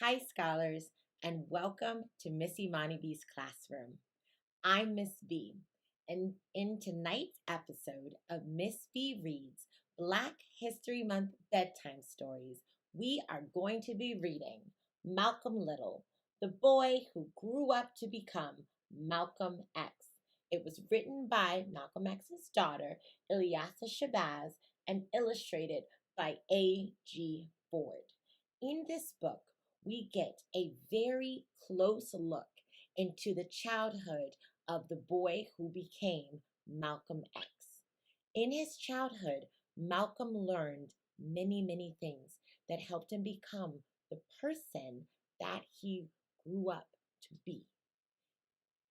Hi, scholars, and welcome to Miss Imani B's classroom. I'm Miss B, and in tonight's episode of Miss B Reads Black History Month Bedtime Stories, we are going to be reading Malcolm Little, the boy who grew up to become Malcolm X. It was written by Malcolm X's daughter, Ilyasah Shabazz, and illustrated by A.G. Ford. In this book, we get a very close look into the childhood of the boy who became Malcolm X. In his childhood, Malcolm learned many things that helped him become the person that he grew up to be.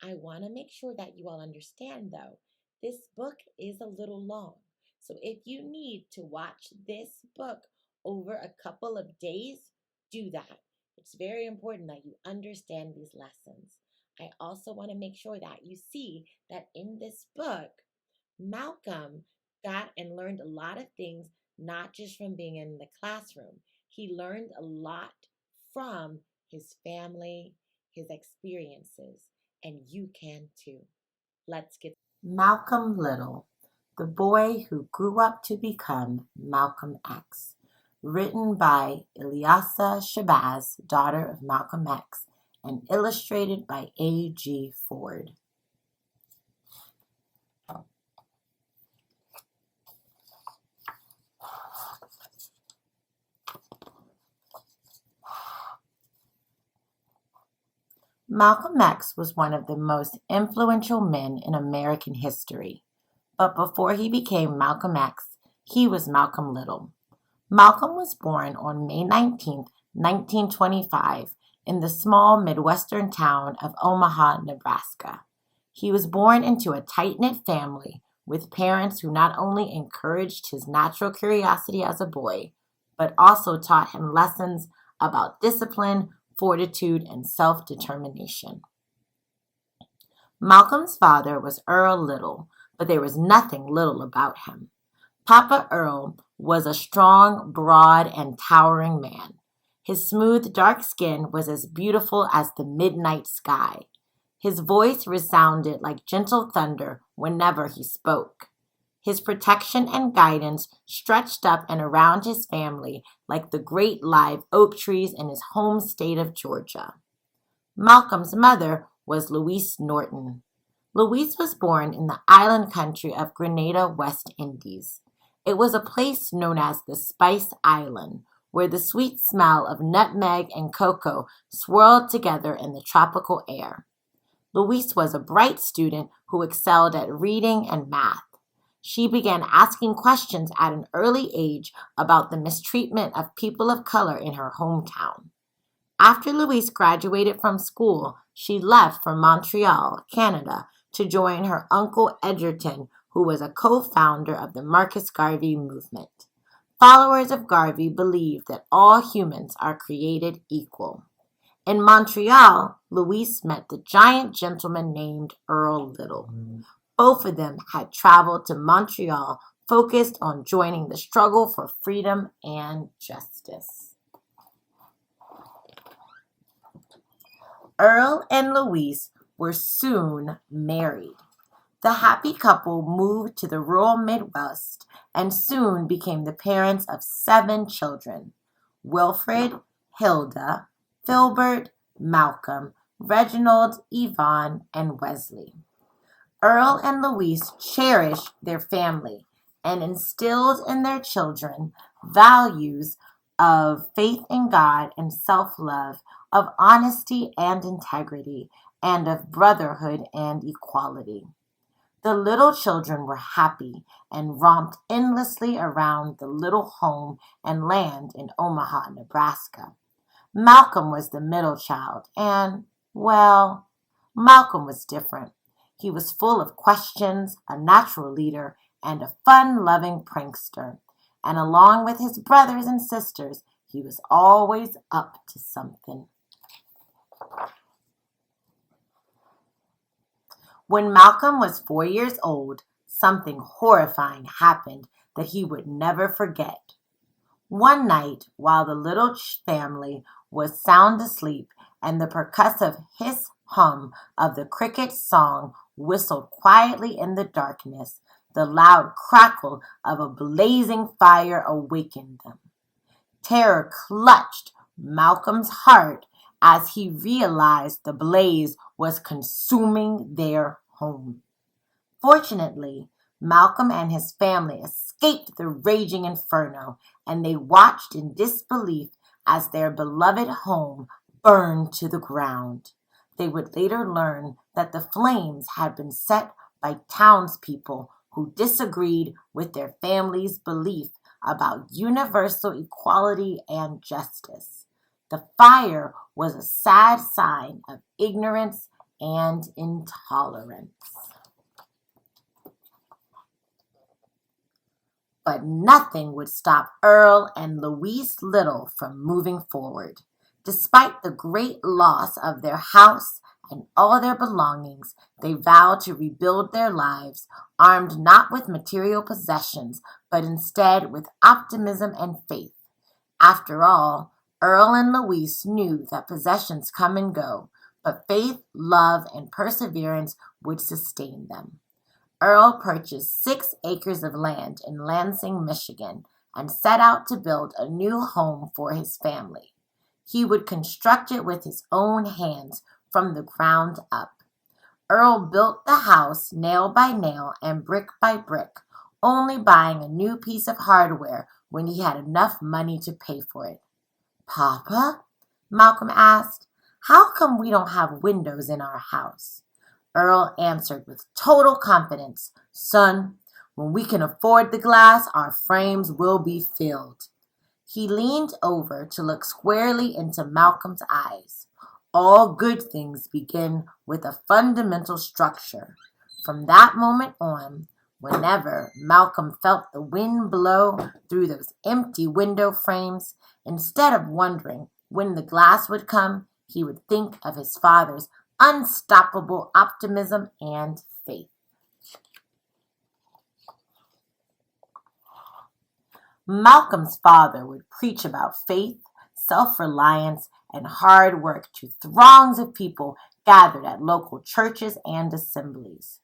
I want to make sure that you all understand, though, this book is a little long. So if you need to watch this book over a couple of days, do that. It's very important that you understand these lessons. I also want to make sure that you see that in this book, Malcolm got and learned a lot of things, not just from being in the classroom. He learned a lot from his family, his experiences, and you can too. Let's get Malcolm Little, the boy who grew up to become Malcolm X. Written by Ilyasah Shabazz, daughter of Malcolm X, and illustrated by A.G. Ford. Malcolm X was one of the most influential men in American history. But before he became Malcolm X, he was Malcolm Little. Malcolm was born on May 19, 1925, in the small Midwestern town of Omaha, Nebraska. He was born into a tight-knit family with parents who not only encouraged his natural curiosity as a boy, but also taught him lessons about discipline, fortitude, and self-determination. Malcolm's father was Earl Little, but there was nothing little about him. Papa Earl was a strong, broad, and towering man. His smooth, dark skin was as beautiful as the midnight sky. His voice resounded like gentle thunder whenever he spoke. His protection and guidance stretched up and around his family like the great live oak trees in his home state of Georgia. Malcolm's mother was Louise Norton. Louise was born in the island country of Grenada, West Indies. It was a place known as the Spice Island, where the sweet smell of nutmeg and cocoa swirled together in the tropical air. Louise was a bright student who excelled at reading and math. She began asking questions at an early age about the mistreatment of people of color in her hometown. After Louise graduated from school, she left for Montreal, Canada, to join her uncle Edgerton, who was a co-founder of the Marcus Garvey movement. Followers of Garvey believed that all humans are created equal. In Montreal, Louise met the giant gentleman named Earl Little. Both of them had traveled to Montreal, focused on joining the struggle for freedom and justice. Earl and Louise were soon married. The happy couple moved to the rural Midwest and soon became the parents of 7 children: Wilfred, Hilda, Filbert, Malcolm, Reginald, Yvonne, and Wesley. Earl and Louise cherished their family and instilled in their children values of faith in God and self-love, of honesty and integrity, and of brotherhood and equality. The little children were happy and romped endlessly around the little home and land in Omaha, Nebraska. Malcolm was the middle child, and, well, Malcolm was different. He was full of questions, a natural leader, and a fun-loving prankster. And along with his brothers and sisters, he was always up to something. When Malcolm was 4 years old, something horrifying happened that he would never forget. One night, while the Little family was sound asleep and the percussive hiss hum of the cricket song whistled quietly in the darkness, the loud crackle of a blazing fire awakened them. Terror clutched Malcolm's heart as he realized the blaze was consuming their home. Fortunately, Malcolm and his family escaped the raging inferno, and they watched in disbelief as their beloved home burned to the ground. They would later learn that the flames had been set by townspeople who disagreed with their family's belief about universal equality and justice. The fire was a sad sign of ignorance and intolerance. But nothing would stop Earl and Louise Little from moving forward. Despite the great loss of their house and all their belongings, they vowed to rebuild their lives, armed not with material possessions, but instead with optimism and faith. After all, Earl and Louise knew that possessions come and go, but faith, love, and perseverance would sustain them. Earl purchased 6 acres of land in Lansing, Michigan, and set out to build a new home for his family. He would construct it with his own hands from the ground up. Earl built the house nail by nail and brick by brick, only buying a new piece of hardware when he had enough money to pay for it. "Papa," Malcolm asked, "how come we don't have windows in our house?" Earl answered with total confidence, "Son, when we can afford the glass, our frames will be filled." He leaned over to look squarely into Malcolm's eyes. All good things begin with a fundamental structure. From that moment on, whenever Malcolm felt the wind blow through those empty window frames, instead of wondering when the glass would come, he would think of his father's unstoppable optimism and faith. Malcolm's father would preach about faith, self-reliance, and hard work to throngs of people gathered at local churches and assemblies.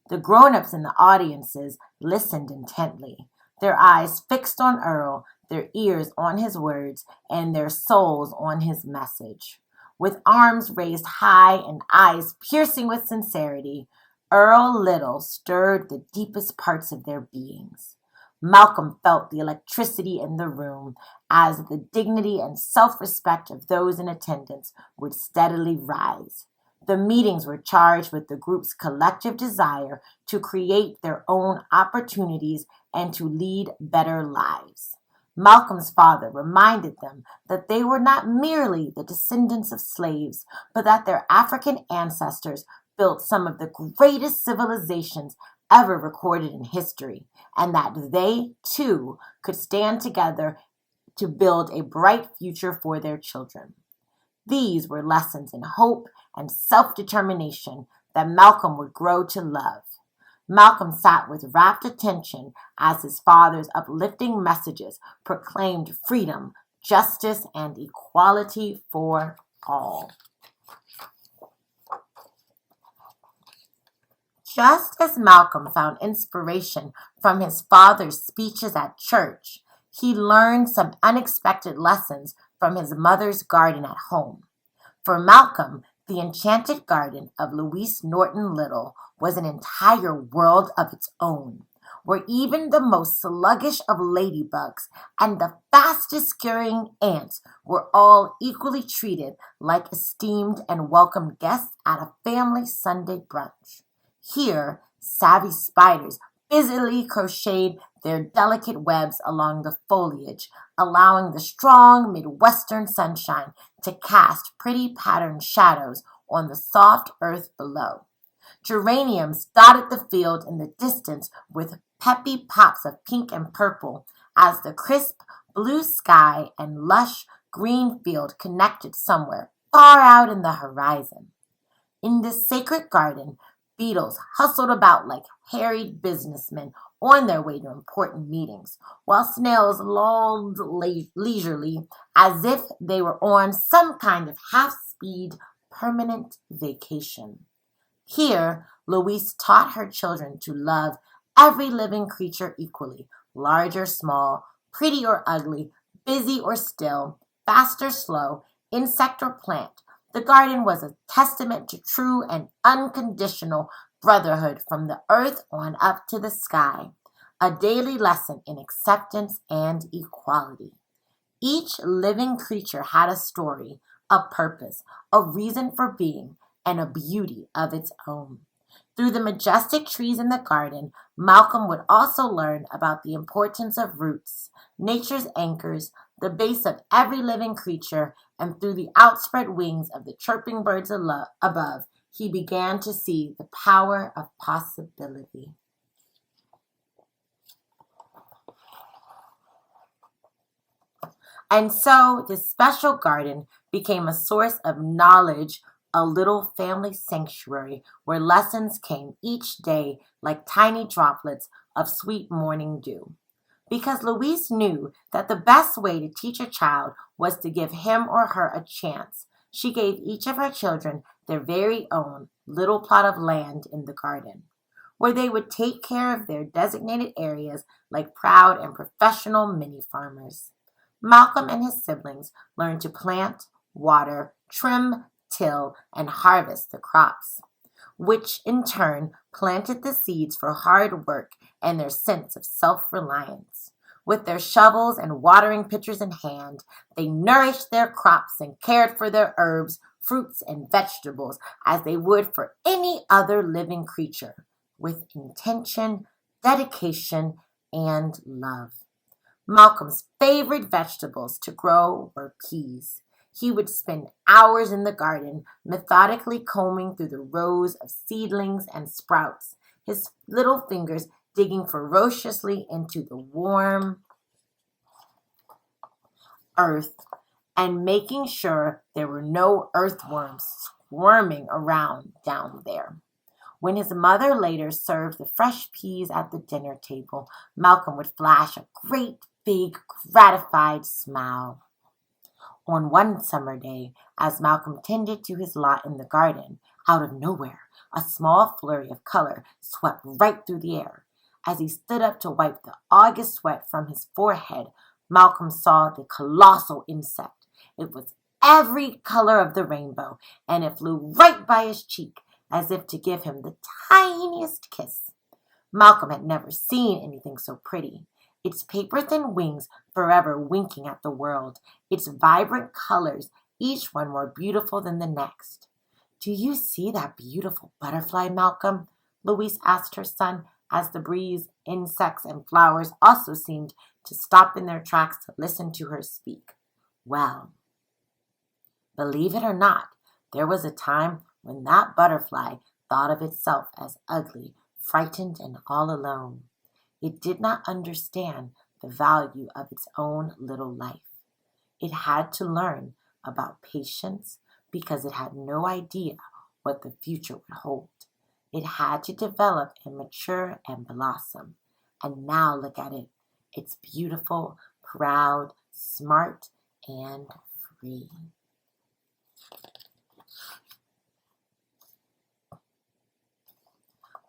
The grown-ups in the audiences listened intently, their eyes fixed on Earl, their ears on his words, and their souls on his message. With arms raised high and eyes piercing with sincerity, Earl Little stirred the deepest parts of their beings. Malcolm felt the electricity in the room as the dignity and self-respect of those in attendance would steadily rise. The meetings were charged with the group's collective desire to create their own opportunities and to lead better lives. Malcolm's father reminded them that they were not merely the descendants of slaves, but that their African ancestors built some of the greatest civilizations ever recorded in history, and that they, too, could stand together to build a bright future for their children. These were lessons in hope and self-determination that Malcolm would grow to love. Malcolm sat with rapt attention as his father's uplifting messages proclaimed freedom, justice, and equality for all. Just as Malcolm found inspiration from his father's speeches at church, he learned some unexpected lessons from his mother's garden at home. For Malcolm, the Enchanted Garden of Louise Little was an entire world of its own, where even the most sluggish of ladybugs and the fastest scurrying ants were all equally treated like esteemed and welcome guests at a family Sunday brunch. Here, savvy spiders busily crocheted their delicate webs along the foliage, allowing the strong Midwestern sunshine to cast pretty patterned shadows on the soft earth below. Geraniums dotted the field in the distance with peppy pops of pink and purple as the crisp blue sky and lush green field connected somewhere far out in the horizon. In this sacred garden, Beetles hustled about like harried businessmen on their way to important meetings, while snails lolled leisurely as if they were on some kind of half-speed permanent vacation. Here, Louise taught her children to love every living creature equally, large or small, pretty or ugly, busy or still, fast or slow, insect or plant. The garden was a testament to true and unconditional brotherhood from the earth on up to the sky, a daily lesson in acceptance and equality. Each living creature had a story, a purpose, a reason for being, and a beauty of its own. Through the majestic trees in the garden, Malcolm would also learn about the importance of roots, nature's anchors, the base of every living creature, and through the outspread wings of the chirping birds above, he began to see the power of possibility. And so this special garden became a source of knowledge, a little family sanctuary where lessons came each day like tiny droplets of sweet morning dew. Because Louise knew that the best way to teach a child was to give him or her a chance, she gave each of her children their very own little plot of land in the garden, where they would take care of their designated areas like proud and professional mini farmers. Malcolm and his siblings learned to plant, water, trim, till, and harvest the crops, which in turn planted the seeds for hard work and their sense of self-reliance. With their shovels and watering pitchers in hand, they nourished their crops and cared for their herbs, fruits, and vegetables as they would for any other living creature, with intention, dedication, and love. Malcolm's favorite vegetables to grow were peas. He would spend hours in the garden, methodically combing through the rows of seedlings and sprouts, his little fingers digging ferociously into the warm earth and making sure there were no earthworms squirming around down there. When his mother later served the fresh peas at the dinner table, Malcolm would flash a great big gratified smile. On one summer day, as Malcolm tended to his lot in the garden, out of nowhere, a small flurry of color swept right through the air. As he stood up to wipe the August sweat from his forehead, Malcolm saw the colossal insect. It was every color of the rainbow, and it flew right by his cheek, as if to give him the tiniest kiss. Malcolm had never seen anything so pretty. Its paper-thin wings forever winking at the world, its vibrant colors, each one more beautiful than the next. "Do you see that beautiful butterfly, Malcolm?" Louise asked her son, as the breeze, insects, and flowers also seemed to stop in their tracks to listen to her speak. Well, believe it or not, there was a time when that butterfly thought of itself as ugly, frightened, and all alone. It did not understand the value of its own little life. It had to learn about patience because it had no idea what the future would hold. It had to develop and mature and blossom. And now look at it. It's beautiful, proud, smart, and free.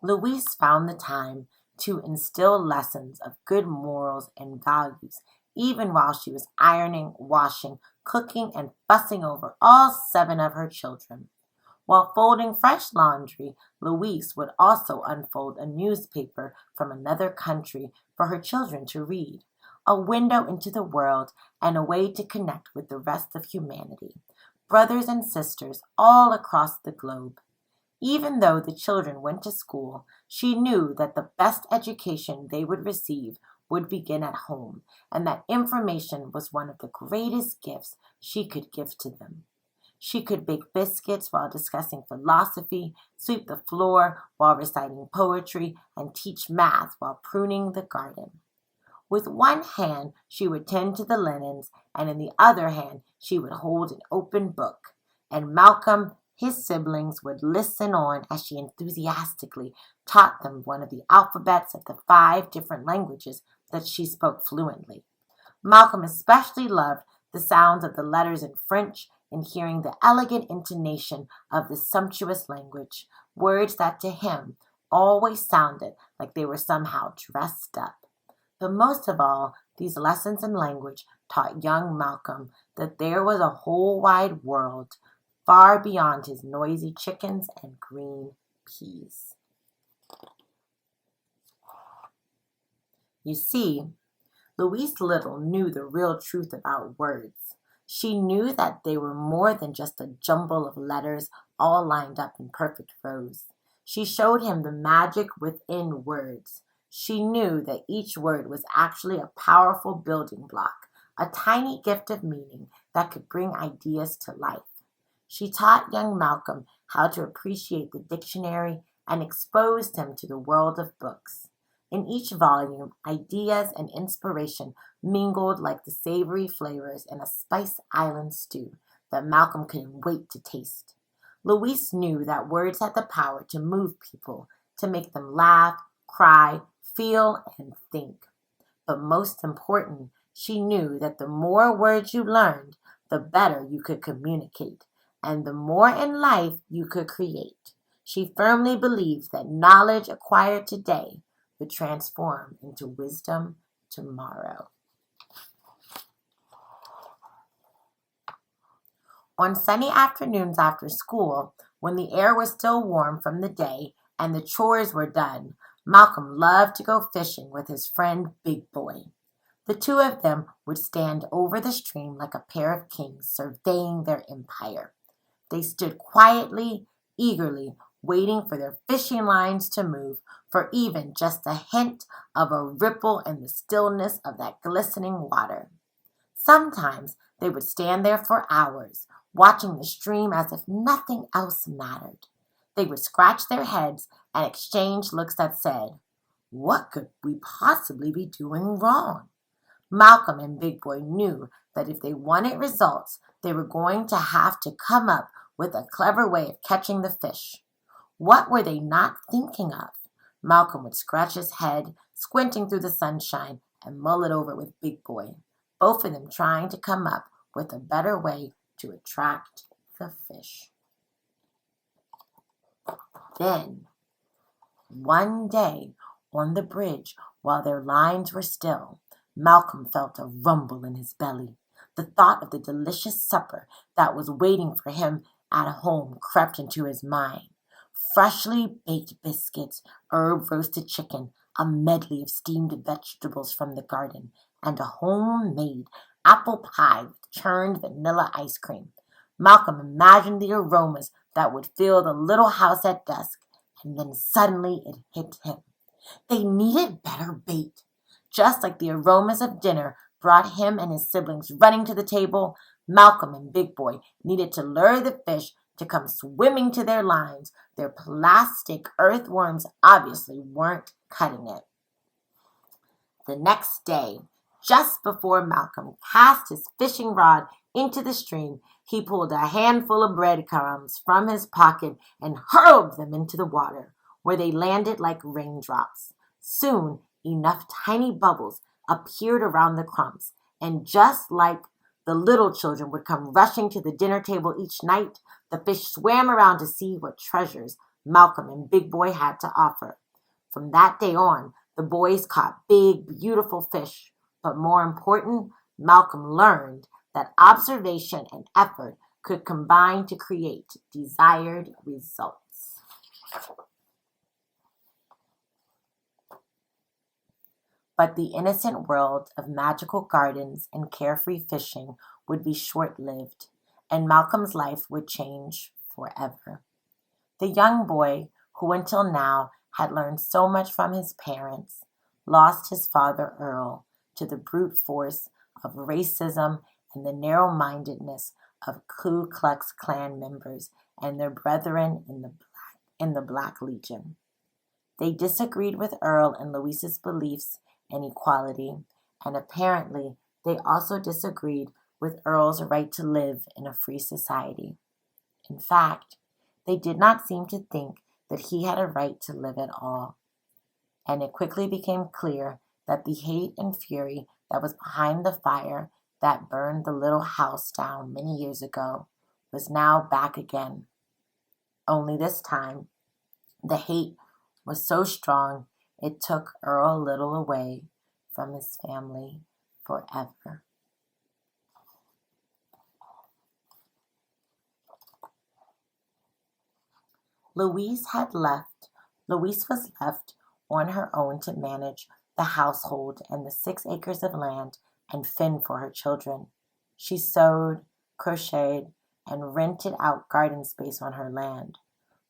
Louise found the time to instill lessons of good morals and values, even while she was ironing, washing, cooking, and fussing over all 7 of her children. While folding fresh laundry, Louise would also unfold a newspaper from another country for her children to read, a window into the world and a way to connect with the rest of humanity, brothers and sisters all across the globe. Even though the children went to school, she knew that the best education they would receive would begin at home, and that information was one of the greatest gifts she could give to them. She could bake biscuits while discussing philosophy, sweep the floor while reciting poetry, and teach math while pruning the garden. With one hand, she would tend to the linens, and in the other hand, she would hold an open book. And Malcolm, His siblings would listen on as she enthusiastically taught them one of the alphabets of the 5 different languages that she spoke fluently. Malcolm especially loved the sounds of the letters in French and hearing the elegant intonation of the sumptuous language, words that to him always sounded like they were somehow dressed up. But most of all, these lessons in language taught young Malcolm that there was a whole wide world far beyond his noisy chickens and green peas. You see, Louise Little knew the real truth about words. She knew that they were more than just a jumble of letters all lined up in perfect rows. She showed him the magic within words. She knew that each word was actually a powerful building block, a tiny gift of meaning that could bring ideas to life. She taught young Malcolm how to appreciate the dictionary and exposed him to the world of books. In each volume, ideas and inspiration mingled like the savory flavors in a Spice Island stew that Malcolm couldn't wait to taste. Louise knew that words had the power to move people, to make them laugh, cry, feel, and think. But most important, she knew that the more words you learned, the better you could communicate, and the more in life you could create. She firmly believed that knowledge acquired today would transform into wisdom tomorrow. On sunny afternoons after school, when the air was still warm from the day and the chores were done, Malcolm loved to go fishing with his friend Big Boy. The two of them would stand over the stream like a pair of kings surveying their empire. They stood quietly, eagerly, waiting for their fishing lines to move, for even just a hint of a ripple in the stillness of that glistening water. Sometimes they would stand there for hours, watching the stream as if nothing else mattered. They would scratch their heads and exchange looks that said, "What could we possibly be doing wrong?" Malcolm and Big Boy knew that if they wanted results, they were going to have to come up with a clever way of catching the fish. What were they not thinking of? Malcolm would scratch his head, squinting through the sunshine, and mull it over with Big Boy, both of them trying to come up with a better way to attract the fish. Then, one day, on the bridge, while their lines were still, Malcolm felt a rumble in his belly. The thought of the delicious supper that was waiting for him at home crept into his mind. Freshly baked biscuits, herb-roasted chicken, a medley of steamed vegetables from the garden, and a homemade apple pie with churned vanilla ice cream. Malcolm imagined the aromas that would fill the little house at dusk, and then suddenly it hit him. They needed better bait. Just like the aromas of dinner brought him and his siblings running to the table, Malcolm and Big Boy needed to lure the fish to come swimming to their lines. Their plastic earthworms obviously weren't cutting it. The next day, just before Malcolm cast his fishing rod into the stream, he pulled a handful of breadcrumbs from his pocket and hurled them into the water, where they landed like raindrops. Soon, enough tiny bubbles appeared around the crumbs, and just like the little children would come rushing to the dinner table each night, the fish swam around to see what treasures Malcolm and Big Boy had to offer. From that day on, the boys caught big, beautiful fish. But more important, Malcolm learned that observation and effort could combine to create desired results. But the innocent world of magical gardens and carefree fishing would be short-lived, and Malcolm's life would change forever. The young boy, who until now had learned so much from his parents, lost his father Earl to the brute force of racism and the narrow-mindedness of Ku Klux Klan members and their brethren in the Black Legion. They disagreed with Earl and Louise's beliefs in equality, and apparently they also disagreed with Earl's right to live in a free society. In fact, they did not seem to think that he had a right to live at all. And it quickly became clear that the hate and fury that was behind the fire that burned the little house down many years ago was now back again. Only this time, the hate was so strong it took Earl Little away from his family forever. Louise was left on her own to manage the household and the 6 acres of land and fend for her children. She sewed, crocheted, and rented out garden space on her land.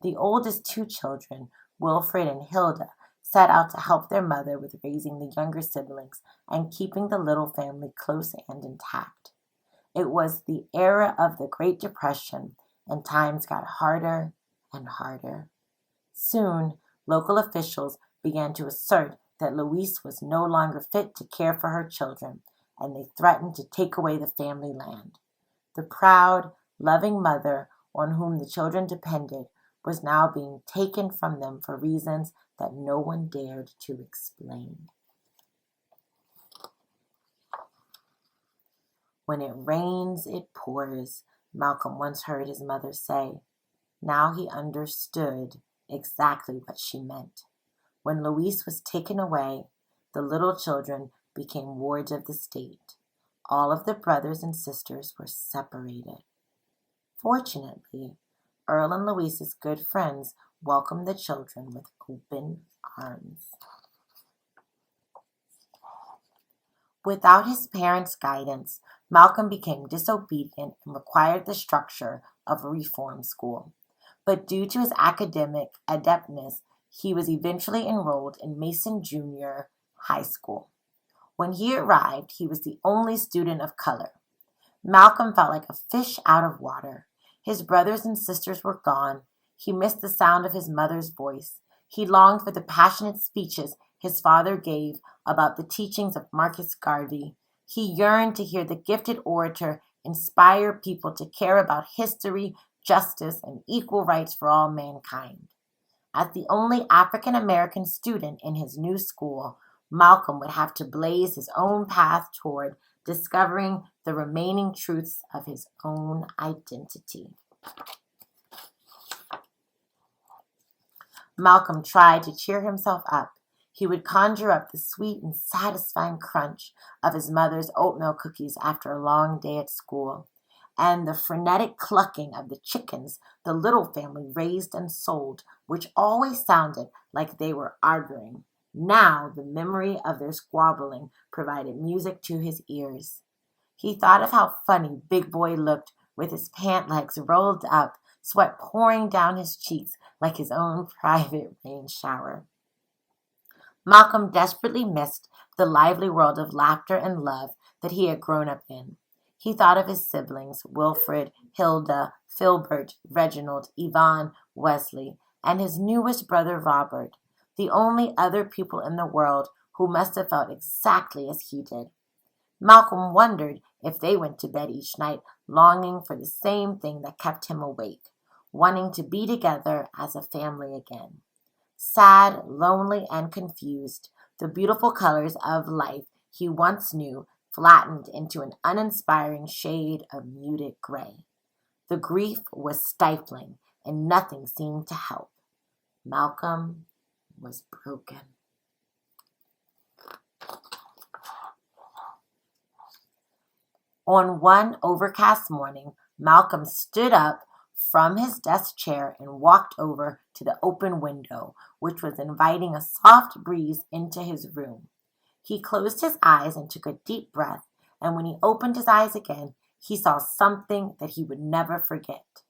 The oldest 2 children, Wilfred and Hilda, set out to help their mother with raising the younger siblings and keeping the little family close and intact. It was the era of the Great Depression, and times got harder and harder. Soon, local officials began to assert that Louise was no longer fit to care for her children, and they threatened to take away the family land. The proud, loving mother on whom the children depended was now being taken from them for reasons that no one dared to explain. When it rains, it pours, Malcolm once heard his mother say. Now he understood exactly what she meant. When Louise was taken away, the little children became wards of the state. All of the brothers and sisters were separated. Fortunately, Earl and Louise's good friends welcomed the children with open arms. Without his parents' guidance, Malcolm became disobedient and required the structure of a reform school. But due to his academic adeptness, he was eventually enrolled in Mason Junior High School. When he arrived, he was the only student of color. Malcolm felt like a fish out of water. His brothers and sisters were gone. He missed the sound of his mother's voice. He longed for the passionate speeches his father gave about the teachings of Marcus Garvey. He yearned to hear the gifted orator inspire people to care about history, justice, and equal rights for all mankind. As the only African American student in his new school, Malcolm would have to blaze his own path toward discovering the remaining truths of his own identity. Malcolm tried to cheer himself up. He would conjure up the sweet and satisfying crunch of his mother's oatmeal cookies after a long day at school, and the frenetic clucking of the chickens the Little family raised and sold, which always sounded like they were arguing. Now the memory of their squabbling provided music to his ears. He thought of how funny Big Boy looked with his pant legs rolled up, sweat pouring down his cheeks like his own private rain shower. Malcolm desperately missed the lively world of laughter and love that he had grown up in. He thought of his siblings, Wilfred, Hilda, Filbert, Reginald, Yvonne, Wesley, and his newest brother, Robert, the only other people in the world who must have felt exactly as he did. Malcolm wondered if they went to bed each night longing for the same thing that kept him awake, wanting to be together as a family again. Sad, lonely, and confused, the beautiful colors of life he once knew flattened into an uninspiring shade of muted gray. The grief was stifling, and nothing seemed to help. Malcolm was broken. On one overcast morning, Malcolm stood up from his desk chair and walked over to the open window, which was inviting a soft breeze into his room. He closed his eyes and took a deep breath, and when he opened his eyes again, he saw something that he would never forget.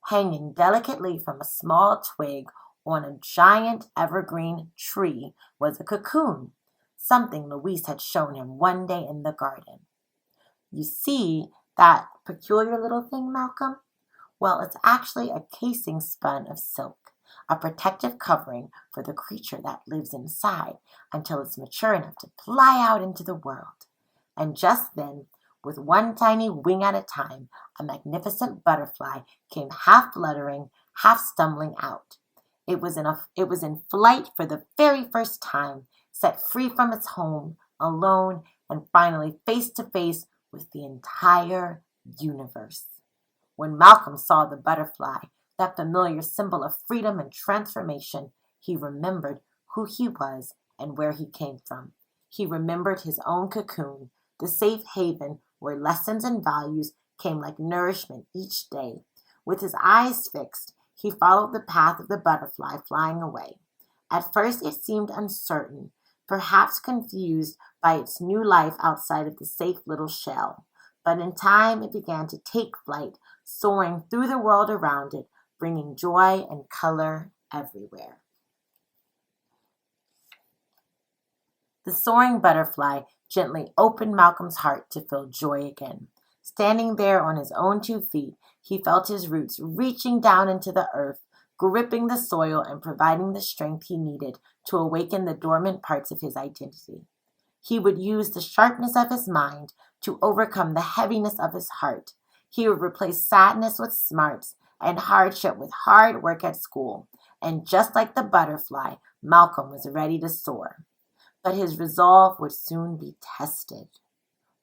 Hanging delicately from a small twig on a giant evergreen tree was a cocoon, something Louise had shown him one day in the garden. You see that peculiar little thing, Malcolm? Well, it's actually a casing spun of silk, a protective covering for the creature that lives inside until it's mature enough to fly out into the world. And just then, with one tiny wing at a time, a magnificent butterfly came half fluttering, half stumbling out. It was in flight for the very first time, set free from its home, alone, and finally face to face with the entire universe. When Malcolm saw the butterfly, that familiar symbol of freedom and transformation, he remembered who he was and where he came from. He remembered his own cocoon, the safe haven where lessons and values came like nourishment each day. With his eyes fixed, he followed the path of the butterfly flying away. At first it seemed uncertain, perhaps confused by its new life outside of the safe little shell. But in time it began to take flight, soaring through the world around it, bringing joy and color everywhere. The soaring butterfly gently opened Malcolm's heart to feel joy again. Standing there on his own 2 feet, he felt his roots reaching down into the earth, gripping the soil and providing the strength he needed to awaken the dormant parts of his identity. He would use the sharpness of his mind to overcome the heaviness of his heart. He would replace sadness with smarts and hardship with hard work at school. And just like the butterfly, Malcolm was ready to soar. But his resolve would soon be tested.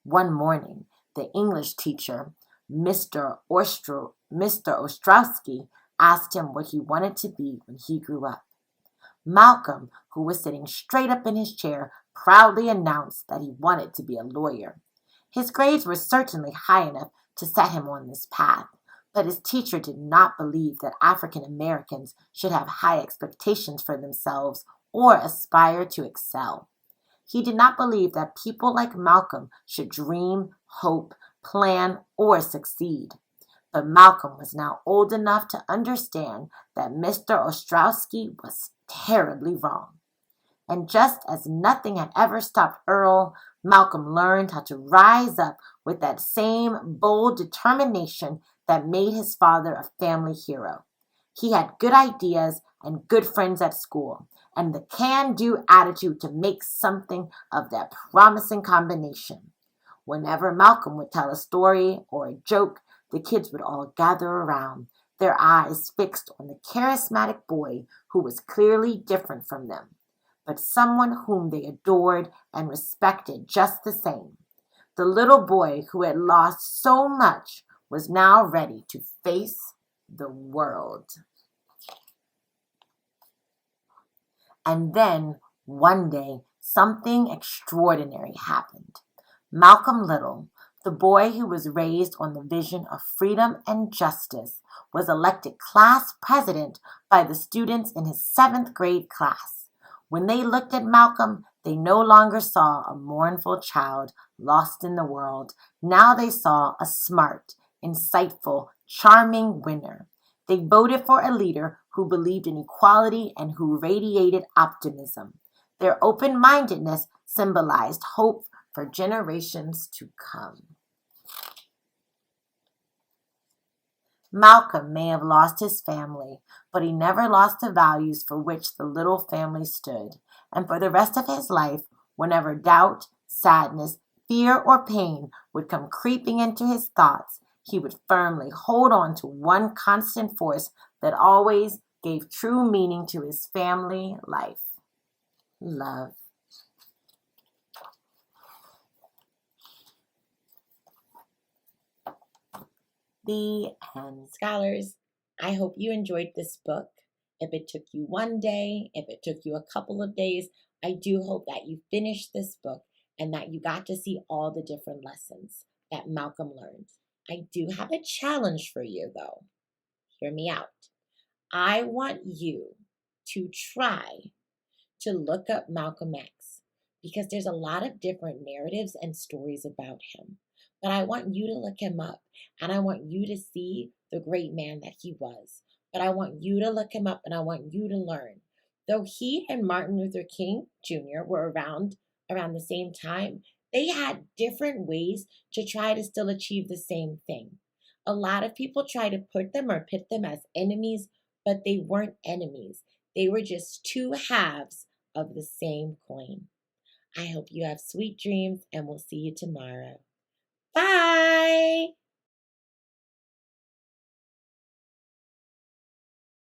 One morning, the English teacher, Mr. Ostrowski, asked him what he wanted to be when he grew up. Malcolm, who was sitting straight up in his chair, proudly announced that he wanted to be a lawyer. His grades were certainly high enough to set him on this path, but his teacher did not believe that African Americans should have high expectations for themselves or aspire to excel. He did not believe that people like Malcolm should dream, hope, plan, or succeed. But Malcolm was now old enough to understand that Mr. Ostrowski was terribly wrong. And just as nothing had ever stopped Earl, Malcolm learned how to rise up with that same bold determination that made his father a family hero. He had good ideas and good friends at school, and the can-do attitude to make something of that promising combination. Whenever Malcolm would tell a story or a joke, the kids would all gather around, their eyes fixed on the charismatic boy who was clearly different from them, but someone whom they adored and respected just the same. The little boy who had lost so much was now ready to face the world. And then, one day, something extraordinary happened. Malcolm Little, the boy who was raised on the vision of freedom and justice, was elected class president by the students in his 7th grade class. When they looked at Malcolm, they no longer saw a mournful child lost in the world. Now they saw a smart, insightful, charming winner. They voted for a leader who believed in equality and who radiated optimism. Their open-mindedness symbolized hope for generations to come. Malcolm may have lost his family, but he never lost the values for which the little family stood. And for the rest of his life, whenever doubt, sadness, fear, or pain would come creeping into his thoughts, he would firmly hold on to one constant force that always gave true meaning to his family life: love. The end. Scholars, I hope you enjoyed this book. If it took you one day, if it took you a couple of days, I do hope that you finished this book and that you got to see all the different lessons that Malcolm learned. I do have a challenge for you, though. Hear me out. I want you to try to look up Malcolm X because there's a lot of different narratives and stories about him. But I want you to look him up, and I want you to see the great man that he was. But I want you to look him up, and I want you to learn. Though he and Martin Luther King Jr. were around the same time, they had different ways to try to still achieve the same thing. A lot of people try to put them or pit them as enemies, but they weren't enemies. They were just two halves of the same coin. I hope you have sweet dreams, and we'll see you tomorrow. Bye!